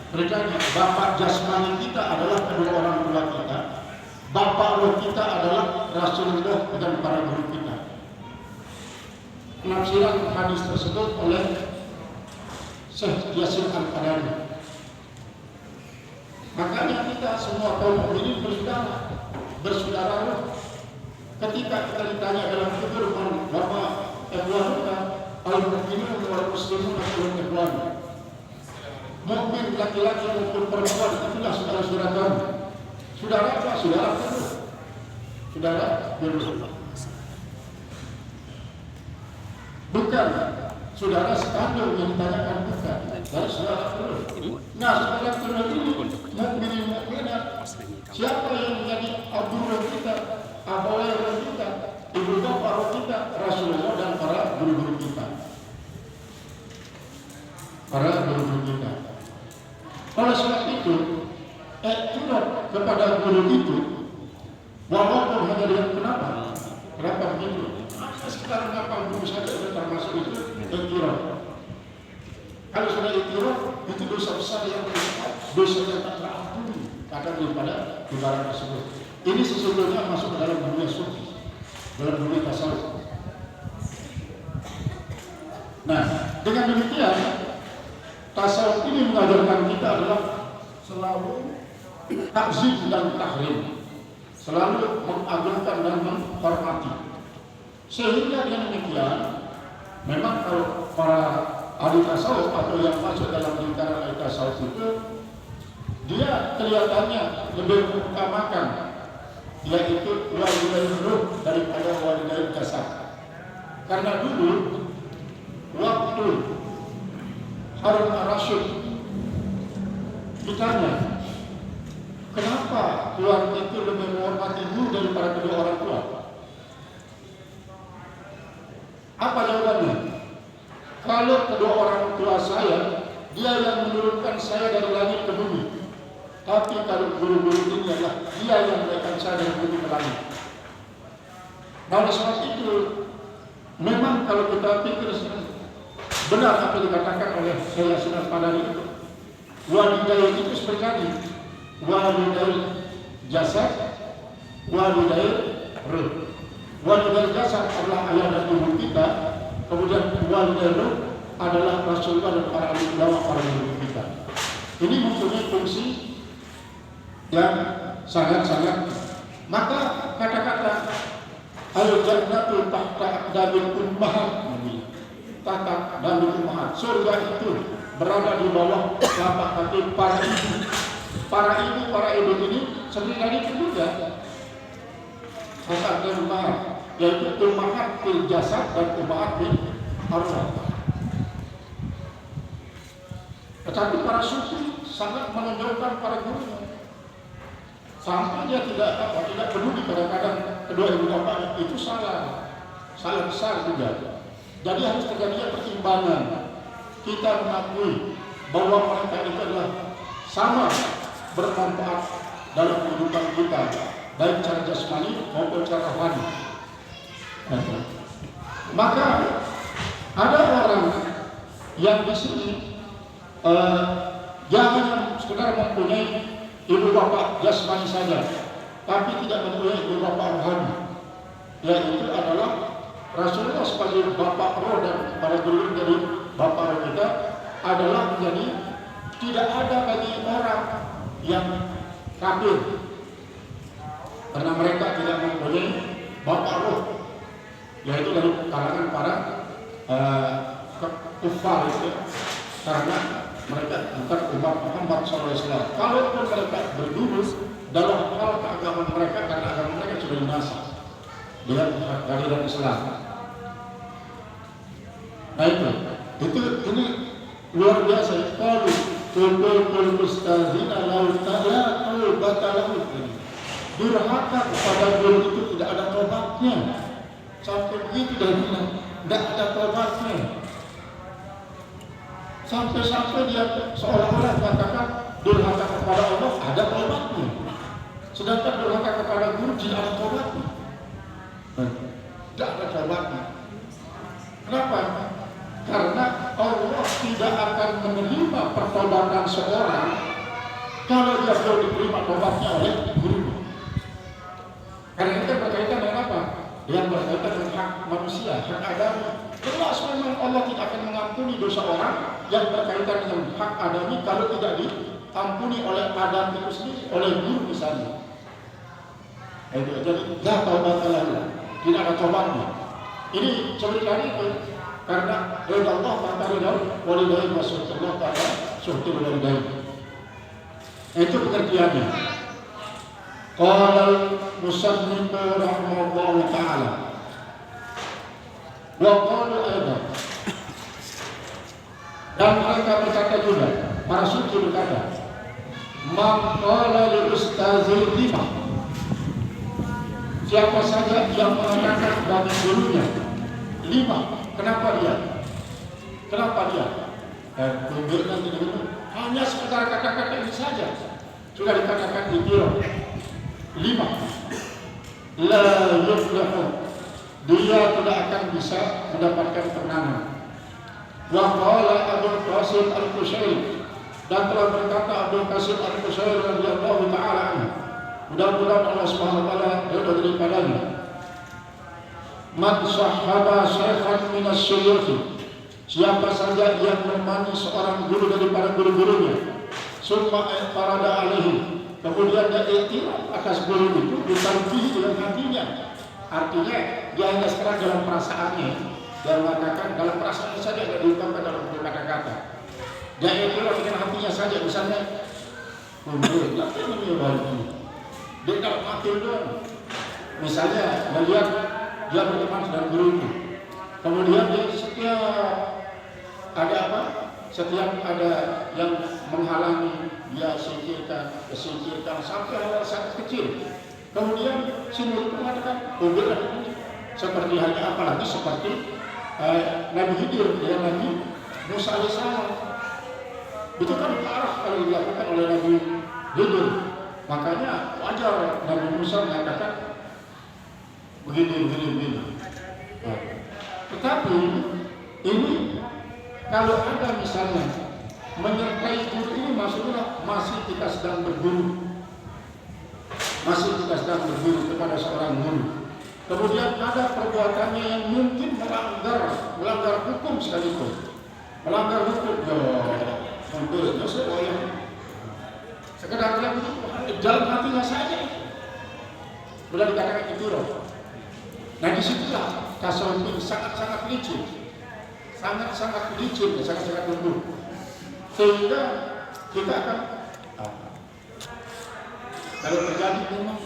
Terjadi bapak jasmani kita adalah kedua orang tua kita, bapak roh kita adalah Rasulullah dan para guru kita. Penafsiran hadis tersebut oleh Syekh Yasin Al-Qadani. Makanya kita semua kaum mukminin bersaudara roh. Ketika kita ditanya dalam firman Bapak Ikhwanuka al-mu'minun wal muslimun al-ikhwan, mukmin laki-laki maupun perempuan itulah saudara-saudara kami. Saudara apa? Saudara roh. Saudara roh. Bukan saudara sekandung yang ditanyakan, bukan. Dari saudara roh. Nah, saudara roh ini mukminin mukminat. Siapa yang menjadi abu roh kita, abawai roh kita, ibu bapak roh kita, Rasulullah dan para guru-guru kita. Para guru-guru kita. Oleh sebab itu, iktiraf kepada guru itu, walaupun hanya dengan kenapa begitu? Sekitar 80 saja sudah termasuk itu iktiraf. Kalau sudah iktiraf, itu dosa besar yang dosa yang tak terampuni kata daripada ibarat tersebut. Ini sesungguhnya masuk ke dalam dunia sufi, dalam dunia tasawuf. Nah, dengan demikian tasawuf ini mengajarkan kita adalah selalu takzim dan tahrim, selalu mengagungkan dan menghormati. Sehingga dengan demikian, memang kalau para ahli tasawuf atau yang masuk dalam lingkaran ahli tasawuf itu, dia kelihatannya lebih mengutamakan yaitu walidain ruh daripada walidain jasad. Karena dulu waktu Harun ar-Rasyid ditanya, kenapa keluarga itu lebih menghormati guru daripada kedua orang tua? Apa jawabannya? Kalau kedua orang tua saya, dia yang menurunkan saya dari langit ke bumi. Tapi kalau guru-guru ini adalah dia yang menaikkan saya dari bumi ke langit. Nah, oleh sebab itu, memang kalau kita pikir benar apa dikatakan oleh Syekh Yasin Al-Qadani itu, walidain itu seperti walidain jasad, walidain ruh. Walidain jasad adalah ayah dan ibu kita, kemudian walidain ruh adalah Rasulullah dan para ulama, para guru kita. Ini mempunyai fungsi yang sangat-sangat. Maka kata-kata al-jannatul tahta aqdamil ummahat, tahta aqdamil ummahat, surga itu berada di bawah telapak kaki para ibu. Para ibu ini sendiri dari itu juga tahta aqdamil ummahat, yaitu ummahat fil jasad dan ummahat fil arwah. Tetapi para sufi sangat menonjolkan para gurunya. Sampai dia tidak peduli kadang-kadang kedua ibu bapaknya, itu salah besar juga. Jadi harus terjadi pertimbangan. Kita mengakui bahwa mereka itu adalah sama bermanfaat dalam kehidupan kita, baik secara jasmani maupun secara rohani. Maka ada orang yang di sini jangan sekedar mempunyai ibu bapak jasmani saja, tapi tidak mempunyai ibu bapak rohani, yaitu adalah Rasulullah sebagai bapak roh dan para guru dari bapak roh kita adalah menjadi tidak ada bagi orang yang kafir karena mereka tidak mempunyai bapak roh, yaitu dari kalangan para kufar itu, karena mereka bukan umat Muhammad SAW. Kalaupun mereka berdulu dalam hal keagamaan mereka, karena agama mereka sudah binasa dengan kehadiran Islam. Nah ini luar biasa. Kalau kulul mustazina lautaya batalahu, durhaka kepada guru itu tidak ada tobatnya. Sampai begitu dan tidak ada tobatnya. Sampai-sampai dia seolah-olah katakan durhaka kepada Allah ada tobatnya, sedangkan durhaka kepada guru tidak ada tobatnya. Tidak ada tobatnya. Kenapa? Karena Allah tidak akan menerima pertobatan seorang kalau dia belum diterima tobatnya oleh gurunya. Karena itu berkaitan dengan apa? Yang berkaitan dengan hak manusia, hak adami. Jelas memang Allah tidak akan mengampuni dosa orang yang berkaitan dengan hak adami kalau tidak diampuni oleh Adam itu sendiri, oleh guru misalnya. Jadi, la taubatallah, tidak ada tobatnya. Ini ceritanya itu karena ridha Allah maka ridha walidain wa suhtillah pada suhtil walidain. Itu pengertiannya. Qala al-musannif rahimahullah ta'ala wa qalu aidan, dan mereka berkata juga, para suci berkata, man qala li ustazil lima, siapa saja yang mengatakan bagi gurunya lima, kenapa dia? Tunjukkan tidak, hanya sekedar kata-kata ini saja sudah dikatakan di biro. Lima, la yuflihu, dia tidak akan bisa mendapatkan kemenangan. Wa qala Abdul Qasim Al-Qushairi, dan telah berkata Abdul Qasim Al-Qushairi radhiyallahu ta'ala anhu, mudah-mudahan Allah Subhanahu wa taala ridha daripadanya, man sahaba shaykhan min as-suyukh, siapa saja yang menemani seorang guru daripada guru-gurunya, summa farada alaihi, kemudian dia iktiraf atas guru itu, ditampihi dengan hatinya. Artinya dia hanya sekarang dalam perasaannya, dia mengatakan dalam perasaannya saja, tidak diungkapkan dalam kata-kata. Dia iktiraf dengan hatinya saja, misalnya dia dalam hati doang. Misalnya melihat dia berteman dengan gurunya, kemudian dia setiap ada yang menghalangi, dia singkirkan sampai hal sangat kecil. Kemudian si murid mengatakan, seperti halnya apalagi seperti Nabi Khidir dan Nabi Musa alaihissalam. Itu kan parah kalau dilakukan oleh Nabi Khidir. Makanya wajar Nabi Musa mengatakan begini. Tetapi ini kalau ada misalnya menyertai guru ini, maksudnya masih kita sedang berguru kepada seorang guru. Kemudian ada perbuatannya yang mungkin melanggar hukum sekalipun. Melanggar hukum, tentu sesuai sekedar dalam hatinya saja. Sudah dikatakan itu roh. Nah disitulah tasawuf ini sangat-sangat licin, sangat-sangat lembut, sehingga kita akan kalau terjadi memang,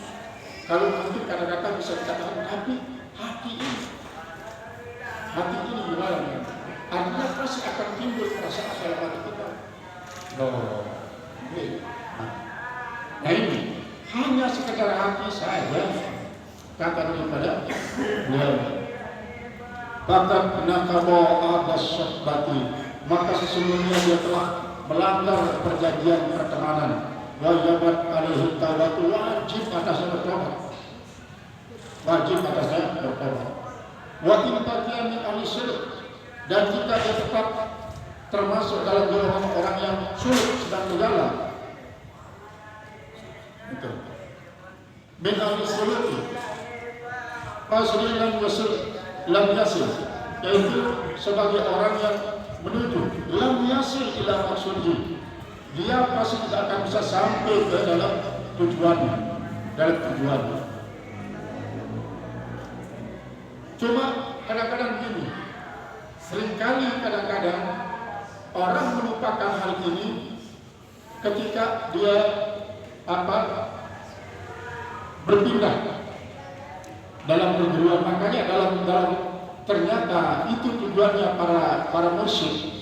kalau mungkin kata-kata bisa dikatakan, tapi hati ini gimana? Artinya pasti akan timbul perasaan dalam hati kita. Nah ini hanya sekedar hati saja, kata daripada beliau. Bahkan nakabo adas syahbati, maka sesungguhnya dia telah melanggar perjanjian pertemanan. Wajibat alaihi taubatu, wajib atasnya bertobat. Wa in baqiya min ahli syirk, dan jika dia tetap termasuk dalam golongan orang yang sulit sedang berjalan. Itu. Min ahli syirk, fasri lam yasil, yaitu sebagai orang yang menuju lam yasil ila maksudnya, dia pasti tidak akan bisa sampai ke dalam tujuannya. Cuma kadang-kadang gini, seringkali kadang-kadang orang melupakan hal ini ketika dia berpindah dalam perguruan. Makanya dalam ternyata itu tujuannya para mursyid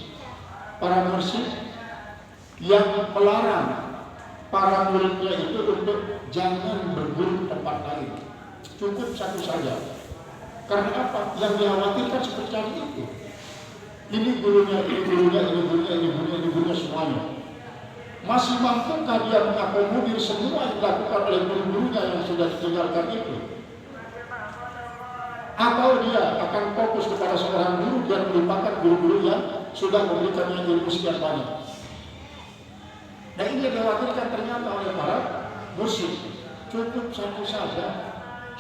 yang melarang para muridnya itu untuk jangan berguru tempat lain, cukup satu saja. Karena apa? Yang dikhawatirkan seperti itu. Ini gurunya semuanya. Masih mampukah dia mengakomodir semua yang dilakukan oleh guru-gurunya yang sudah ditinggalkan itu? Atau dia akan fokus kepada seorang guru dan melupakan guru-guru yang sudah memberikannya ilmu sekian banyak. Nah ini dikhawatirkan ternyata oleh para musyrik. Cukup satu saja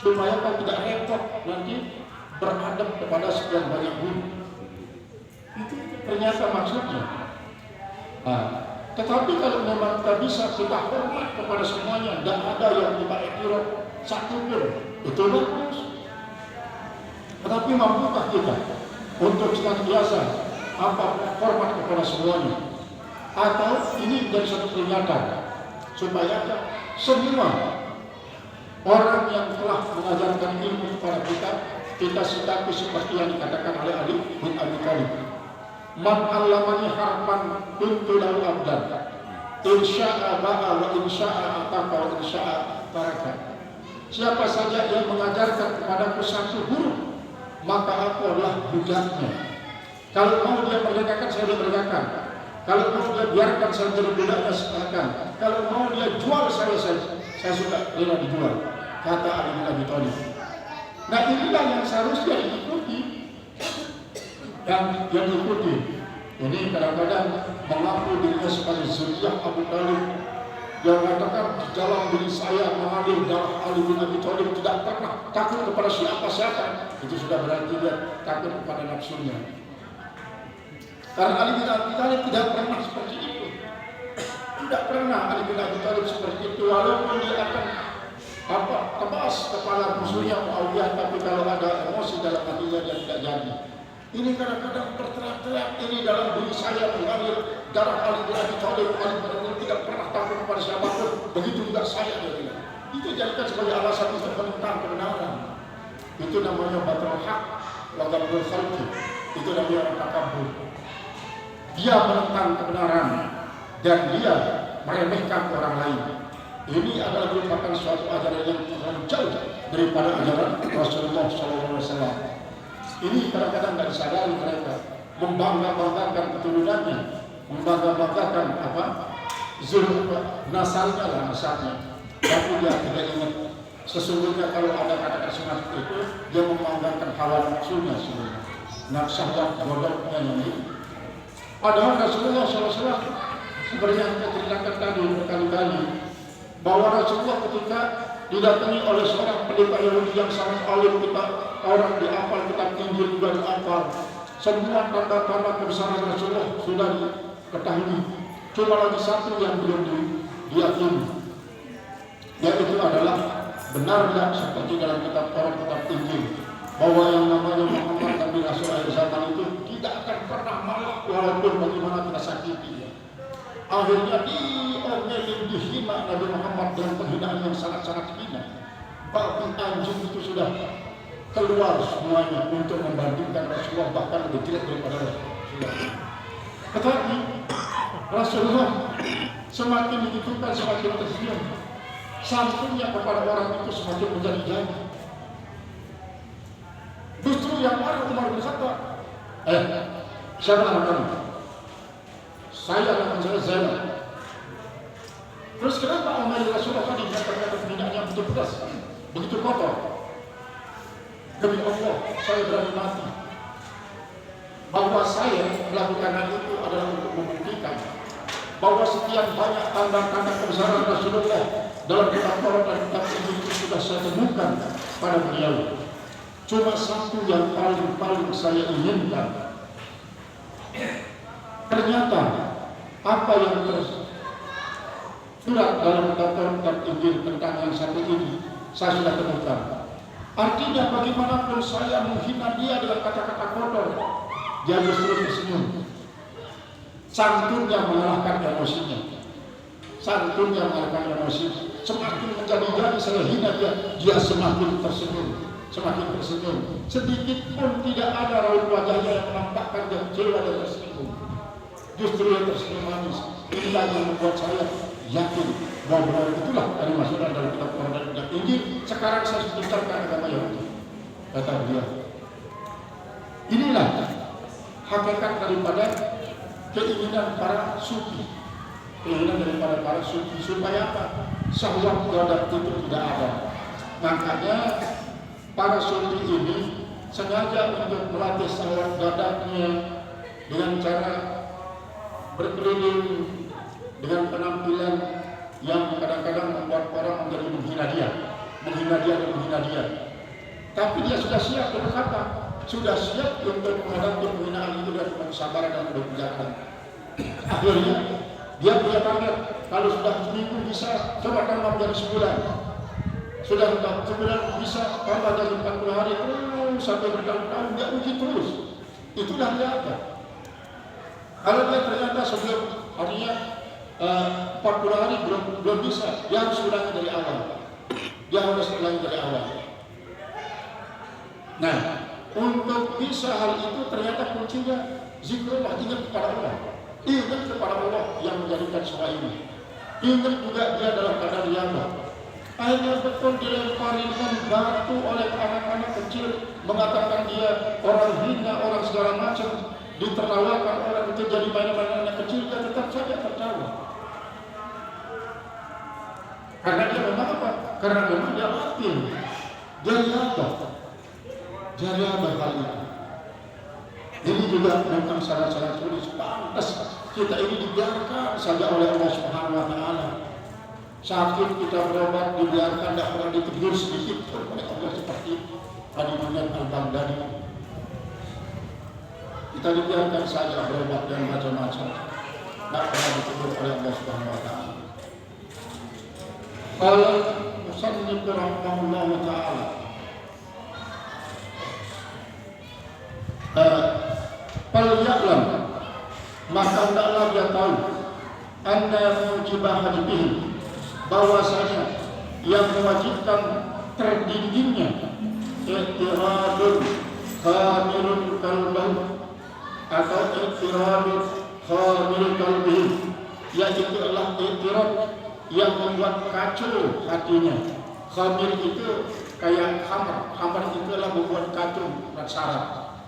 supaya kau tidak repot nanti beradab kepada sekian banyak guru. Itu ternyata maksudnya. Nah, tetapi kalau memang kita bisa kita hormat kepada semuanya, tidak ada yang kita iktiraf satu pun, itu bagus. Tetapi mampukah kita untuk senantiasa hormat kepada semuanya? Atau ini menjadi satu peringatan supaya semua orang yang telah mengajarkan ilmu kepada kita sikapi seperti yang dikatakan oleh Ali bin Abi Thalib. Man 'allamani harfan kuntu lahu abdan. Insya'a ba'a wa insya'a ataqa wa insya'a taraka. Siapa saja yang mengajarkan kepadaku satu huruf, maka aku adalah budaknya. Kalau mau dia merdekakan, saya merdekakan. Kalau mau dia biarkan, saya jadi budaknya silakan. Kalau mau dia jual, saya suka rela dijual. Kata Ali bin Abi Thalib. Nah inilah yang seharusnya diikuti. Yang diikuti. Ini kadang-kadang mengaku dirinya sebagai zuriyah Abu Thalib. Yang mengatakan di dalam diri saya mengalir darah Ali bin Abi Thalib, tidak pernah takut kepada siapa-siapa. Itu sudah berarti dia takut kepada nafsunya. Karena Ali bin Abi Thalib tidak pernah seperti itu. Tidak pernah Ali bin Abi Thalib seperti itu. Walaupun dia akan tebas kepala musuhnya Muawiyah, tapi kalau ada emosi dalam hatinya dia tidak jadi. Ini kadang-kadang berteriak-teriak, ini dalam diri saya mengalir darah Ali bin Abi Thalib. Ali bin Abi Thalib tidak pernah takut kepada siapapun. Begitu juga saya, dia bilang. Itu jadikan sebagai alasan untuk menentang kebenaran. Itu namanya batrul haq wa ghamdul khalqi. Itu namanya orang takabur. Dia menentang kebenaran dan dia meremehkan orang lain. Ini adalah merupakan suatu ajaran yang terlalu jauh daripada ajaran Rasulullah SAW. Ini kadang-kadang tidak disadari mereka, membangga-banggakan keturunannya, membangga-banggakan nasarnya lah nasarnya. Tapi dia tidak ingat sesungguhnya kalau ada kata-kata seperti itu, dia membanggakan hawa nafsunya sebenarnya. Nafsahlah bodohnya yang ini. Padahal Rasulullah SAW seperti yang kita ceritakan tadi berkali-kali, bahwa Rasulullah ketika didatangi oleh seorang pendeta Yahudi yang sangat alim, orang dihafal kitab Injil juga dihafal, semua tanda-tanda kebesaran Rasulullah sudah diketahui. Cuma lagi satu yang belum diyakini, yaitu adalah benarnya seperti dalam kitab Taurat, kitab Injil, bahwa yang namanya Muhammad Nabi Rasul akhir zaman itu tidak akan pernah malah walaupun bagaimana kita sakiti. Akhirnya diomelin, dihina Nabi Muhammad dengan penghinaan yang sangat-sangat hina. Babi anjing itu sudah keluar semuanya untuk membandingkan Rasulullah, bahkan lebih jelek daripada Rasulullah. Tetapi Rasulullah semakin digitukan semakin tersenyum. Santunnya kepada orang itu semakin menjadi-jadi. Justru yang marah Umar bin Khattab. Siapa nama kamu? Saya nama saya Zainab. Terus kenapa Umar Rasulullah tadi kata-kata pembinaannya begitu pedas, begitu kotor? Demi Allah, saya berani mati. Bahwa saya melakukan hal itu adalah untuk membuktikan bahwa sekian banyak tanda-tanda kebesaran Rasulullah dalam kitab Taurat dan kitab Injil itu sudah saya temukan pada beliau. Cuma satu yang paling saya inginkan. Ternyata apa yang tersurat dalam kitab Taurat dan Injil tentang yang satu ini saya sudah temukan. Artinya bagaimanapun saya menghina dia dengan kata-kata kotor, dia justru tersenyum. Santunnya mengalahkan emosinya. Santunnya mengalahkan emosi. Semakin menjadi-jadi saya hina dia semakin tersenyum. Semakin tersenyum. Sedikit pun tidak ada raut wajahnya yang menampakkan dia kecewa dan tersenyum. Justru yang tersenyum manis. Inilah yang membuat saya yakin bahwa itulah dari masukan dalam kitab Taurat dan kitab Injil. Sekarang saya sebutkan agama Yahudi, kata dia. Inilah hakikat daripada keinginan para sufi. Keinginan daripada para sufi supaya apa? Syahwat gadat itu tidak ada. Makanya para sufi ini sengaja untuk melatih syahwat gadatnya dengan cara berkeliling dengan penampilan yang kadang-kadang membuat orang menjadi menghina dia. Tapi dia sudah siap berkata, sudah siap untuk menghadapi penghinaan itu dengan kesabaran dan kebijakan. Akhirnya dia punya target, kalau sudah seminggu bisa coba tambah menjadi sebulan, sudah sebulan bisa tambah jadi 40 hari, sampai bertahun-tahun dia uji terus. Itulah dia ada. Kalau dia ternyata sebelum harinya 40 hari belum bisa, dia harus ulangi dari awal. Nah, untuk bisa hal itu ternyata kuncinya zikrullah, ingat kepada Allah. Ingat kepada Allah yang menjadikan semua ini. Ingat juga dia dalam keadaan riadah. Akhirnya betul dilempari dengan batu oleh anak-anak kecil, mengatakan dia orang hina, orang segala macam, ditertawakan orang itu jadi mainan anak kecil, dia tetap saja tertawa. Karena dia memang apa? Karena memang dia batin, dia riadah hal itu. Ini juga memang syarat-syarat tulis pantas kita ini dibiarkan saja oleh Allah Subhanahu Wa Taala. Sakit kita berobat dibiarkan, tidak pernah ditegur sedikit oleh Allah seperti tadi Muhammad Al-Baghdadi. Kita dibiarkan saja berobat dan macam-macam, tidak pernah ditegur oleh Allah Subhanahu Wa Taala. Qala musannif rahimahullah taala, Falya'lam, maka hendaklah dia tahu, anna mujibah hadihi, bahwasanya yang mewajibkan terdindingnya i'tiradun khamilun qalbahu atau i'tiradun khamilun qalbihi, yaitu adalah i'tirad yang membuat kacau hatinya. Khamil itu kayak hamar itu adalah membuat kacau dan syarat,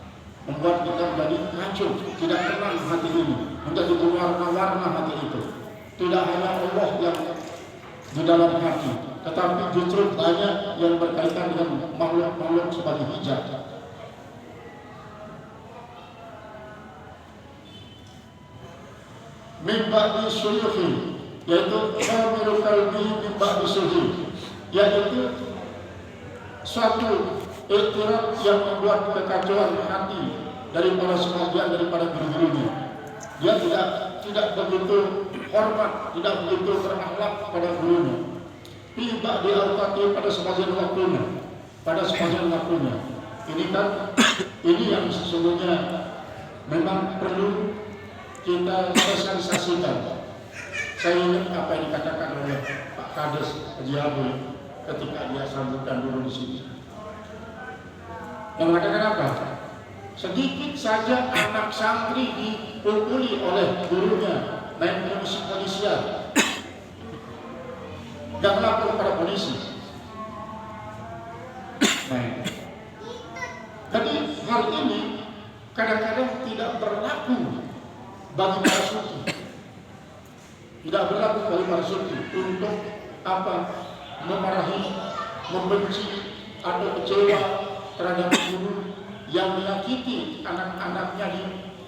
membuat kita menjadi kacau, tidak tenang hati ini, menjadi berwarna-warna hati itu. Tidak hanya Allah yang di dalam hati, tetapi justru banyak yang berkaitan dengan makhluk-makhluk sebagai hijab. Min ba'di suyuhi, yaitu khamilul qalbi min ba'di suyuhi, yaitu suatu i'tirad yang membuat kekacauan hati daripada sebagian daripada guru-gurunya. Dia tidak begitu hormat, tidak begitu berakhlak pada gurunya. Tiba di awqati pada sebagian waktunya. Ini kan ini yang sesungguhnya memang perlu kita sosialisasikan. Saya ingat apa yang dikatakan oleh Pak Kades Haji Abdul ketika dia sambutan dulu di sini. Yang mengatakan apa? Sedikit saja anak santri dipukuli oleh gurunya, naik polisian, dan melapor pada polisi. Nah, jadi hal ini kadang-kadang tidak berlaku bagi para sufi. Tidak berlaku bagi para sufi untuk apa? Memarahi, membenci atau kecewa terhadap guru yang menyakiti anak-anaknya di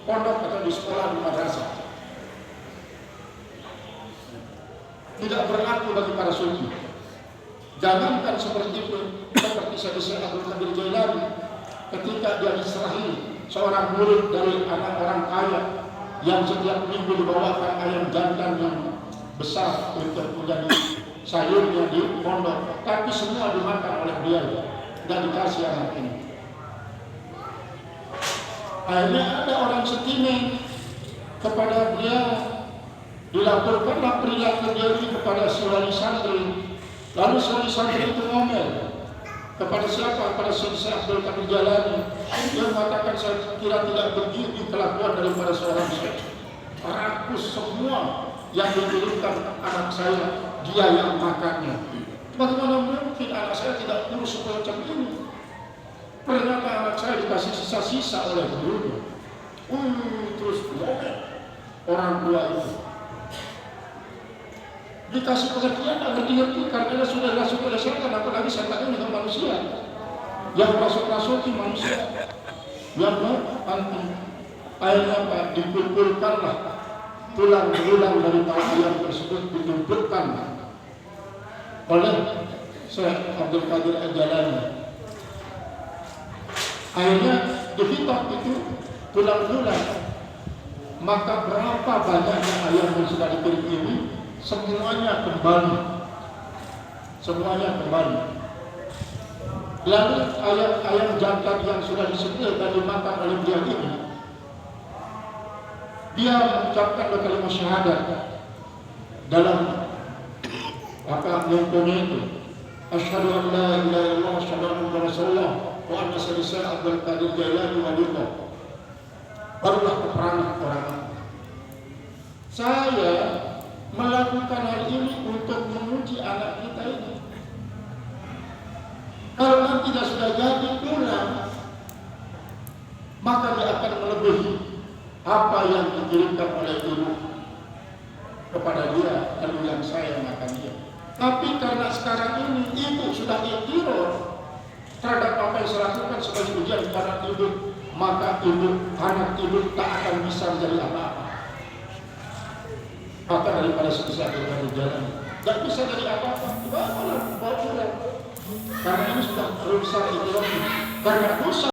pondok atau di sekolah di madrasah. Tidak berlaku bagi para sufi. Jangankan seperti itu, seperti Syekh Abdul Qadir Jailani ketika dia diserahi seorang murid dari anak orang kaya yang setiap minggu dibawakan ayam jantan yang besar untuk menjadi sayurnya di pondok, tapi semua dimakan oleh dia dan dikasih anak ini. Akhirnya ada orang setimeng kepada beliau, dilaporkanlah perilaku dia ini kepada si wali santri. Lalu si wali santri itu ngomel kepada siapa? Kepada Syekh Abdul Qadir Jailani. Dia mengatakan, saya kira tidak begini kelakuan daripada seorang syekh. Rakus semua yang dikirimkan anak saya, dia yang makannya. Bagaimana mungkin anak saya tidak kurus semacam ini? Ternyata anak saya dikasih sisa-sisa oleh gurunya. Terus orang tua itu dikasih pengertian, tak ngerti-ngerti karena sudah masuk oleh setan, apalagi setan ini dengan manusia yang masuk-masuki manusia yang anti Akhirnya Pak, dikumpulkanlah tulang belulang dari para ayam tersebut, ditumpukkan oleh Syekh Abdul Qadir Al-Jalani. Akhirnya dihitung itu tulang belulang, maka berapa banyaknya ayam yang sudah dikirim ini, semuanya kembali. Lalu ayam jantan yang sudah disembelih dan dimakan oleh dia ini, dia mengucapkan kalimat syahadat dalam mengkono itu, asyhadu an la ilaha illallah wa asyhadu anna muhammadar rasulullah wa anna sayyidina Abdul Qadir Jailani waliyullah. Barulah peperangan orang. Saya melakukan hal ini untuk menguji anak kita ini. Kalau nanti dia sudah jadi pulang, maka dia akan melebihi apa yang dikirimkan oleh ibu kepada dia, lalu yang saya makan dia. Tapi karena sekarang ini ibu sudah iktiraf terhadap apa yang saya lakukan sebagai ujian kepada ibu, maka anak ibu tak akan bisa menjadi apa-apa. Maka daripada sebesar dari jalan, tak bisa jadi apa-apa. Bawa pulang. Karena ini sudah berusaha iktiraf, karena dosa